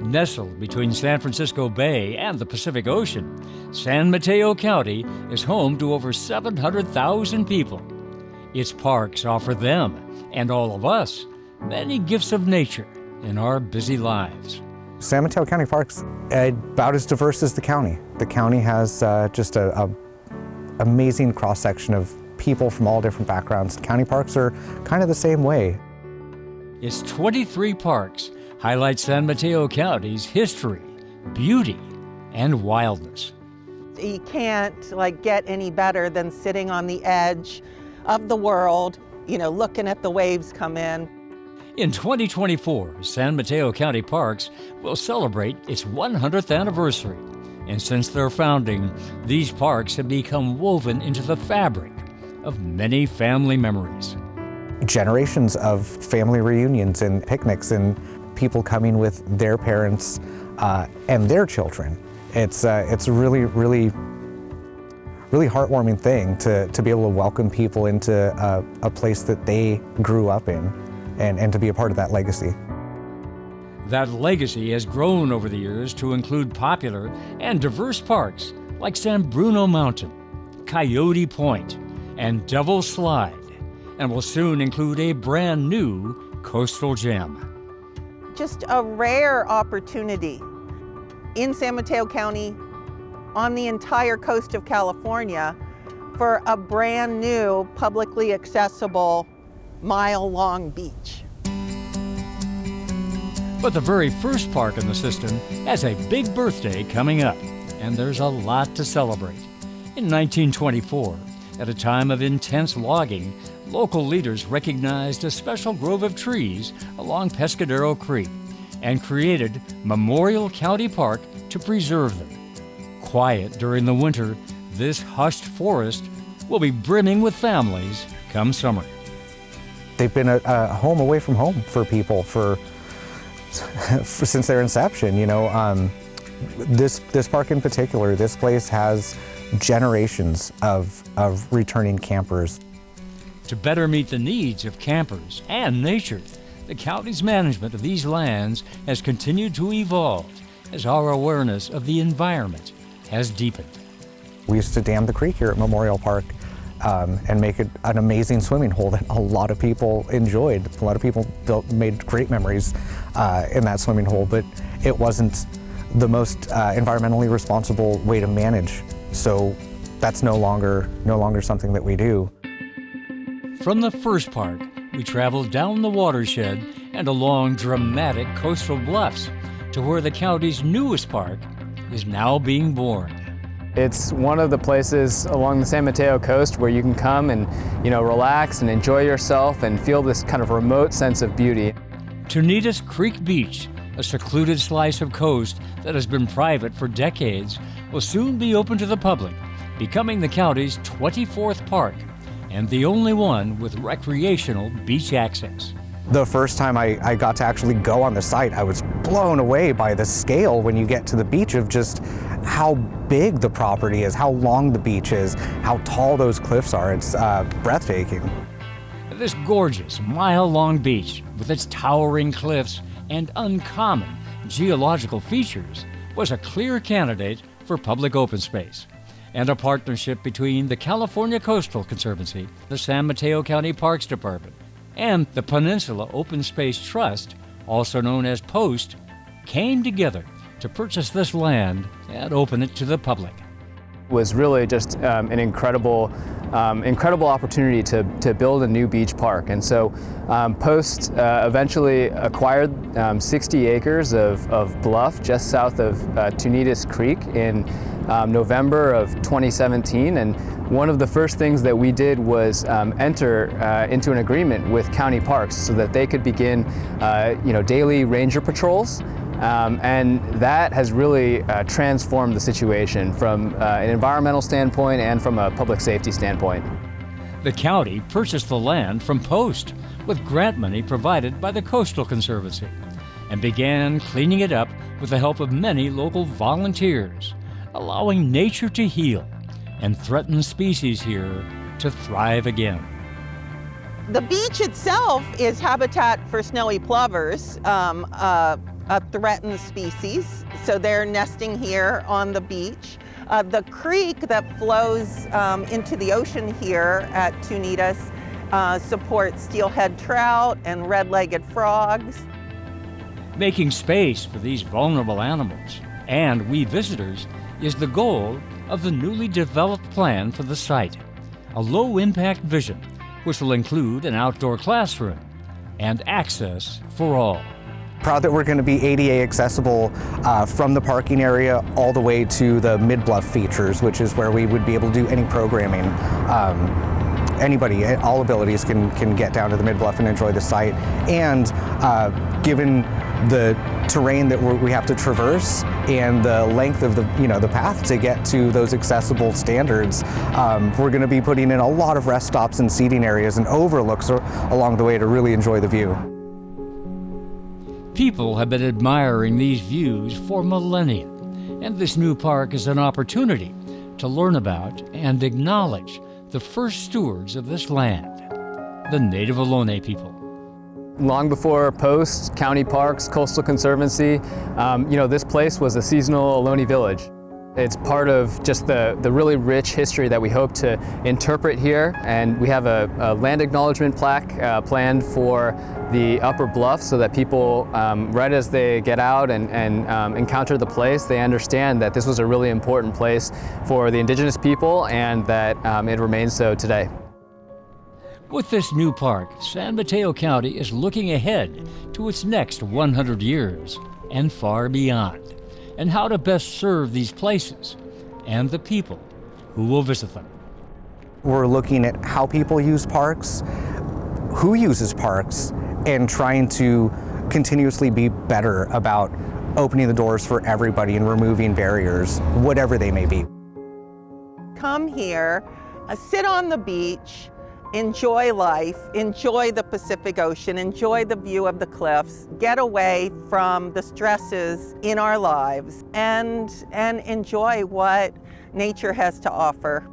Nestled between San Francisco Bay and the Pacific Ocean, San Mateo County is home to over 700,000 people. Its parks offer them, and all of us, many gifts of nature in our busy lives. San Mateo County Park's about as diverse as the county. The county has just a amazing cross-section of people from all different backgrounds. County parks are kind of the same way. Its 23 parks highlight San Mateo County's history, beauty, and wildness. You can't get any better than sitting on the edge of the world, looking at the waves come in. In 2024, San Mateo County Parks will celebrate its 100th anniversary. And since their founding, these parks have become woven into the fabric of many family memories. Generations of family reunions and picnics and people coming with their parents and their children. It's a really heartwarming thing to be able to welcome people into a place that they grew up in and to be a part of that legacy. That legacy has grown over the years to include popular and diverse parks like San Bruno Mountain, Coyote Point, and Devil's Slide, and will soon include a brand new coastal gem. Just a rare opportunity in San Mateo County, on the entire coast of California, for a brand new publicly accessible mile-long beach. But the very first park in the system has a big birthday coming up, and there's a lot to celebrate. In 1924, at a time of intense logging, local leaders recognized a special grove of trees along Pescadero Creek and created Memorial County Park to preserve them. Quiet during the winter, this hushed forest will be brimming with families come summer. They've been a home away from home for people since their inception. This park in particular, this place has generations of returning campers. To better meet the needs of campers and nature, the county's management of these lands has continued to evolve as our awareness of the environment has deepened. We used to dam the creek here at Memorial Park and make it an amazing swimming hole that a lot of people enjoyed. A lot of people made great memories in that swimming hole, but it wasn't the most environmentally responsible way to manage. So that's no longer something that we do. From the first park, we traveled down the watershed and along dramatic coastal bluffs to where the county's newest park is now being born. It's one of the places along the San Mateo coast where you can come and, relax and enjoy yourself and feel this kind of remote sense of beauty. Tunitas Creek Beach, a secluded slice of coast that has been private for decades, will soon be open to the public, becoming the county's 24th park and the only one with recreational beach access. The first time I got to actually go on the site, I was blown away by the scale when you get to the beach of just how big the property is, how long the beach is, how tall those cliffs are. It's breathtaking. This gorgeous mile-long beach with its towering cliffs and uncommon geological features was a clear candidate for public open space. And a partnership between the California Coastal Conservancy, the San Mateo County Parks Department, and the Peninsula Open Space Trust, also known as POST, came together to purchase this land and open it to the public. It was really just an incredible opportunity to build a new beach park. And so POST eventually acquired 60 acres of bluff just south of Tunitas Creek in November of 2017. And one of the first things that we did was enter into an agreement with county parks so that they could begin daily ranger patrols. And that has really transformed the situation from an environmental standpoint and from a public safety standpoint. The county purchased the land from POST with grant money provided by the Coastal Conservancy and began cleaning it up with the help of many local volunteers, allowing nature to heal and threatened species here to thrive again. The beach itself is habitat for snowy plovers. a threatened species, so they're nesting here on the beach. The creek that flows into the ocean here at Tunitas supports steelhead trout and red-legged frogs. Making space for these vulnerable animals and we visitors is the goal of the newly developed plan for the site, a low-impact vision which will include an outdoor classroom and access for all. Proud that we're going to be ADA accessible from the parking area all the way to the mid-bluff features, which is where we would be able to do any programming. Anybody, all abilities can get down to the mid-bluff and enjoy the site. And given the terrain that we have to traverse and the length of the path to get to those accessible standards, we're going to be putting in a lot of rest stops and seating areas and overlooks along the way to really enjoy the view. People have been admiring these views for millennia, and this new park is an opportunity to learn about and acknowledge the first stewards of this land, the Native Ohlone people. Long before Post, County Parks, Coastal Conservancy, this place was a seasonal Ohlone village. It's part of just the really rich history that we hope to interpret here, and we have a land acknowledgement plaque planned for the upper bluff so that people, right as they get out and encounter the place, they understand that this was a really important place for the indigenous people and that it remains so today. With this new park, San Mateo County is looking ahead to its next 100 years and far beyond, and how to best serve these places and the people who will visit them. We're looking at how people use parks, who uses parks, and trying to continuously be better about opening the doors for everybody and removing barriers, whatever they may be. Come here, sit on the beach, enjoy life, enjoy the Pacific Ocean, enjoy the view of the cliffs, get away from the stresses in our lives, and enjoy what nature has to offer.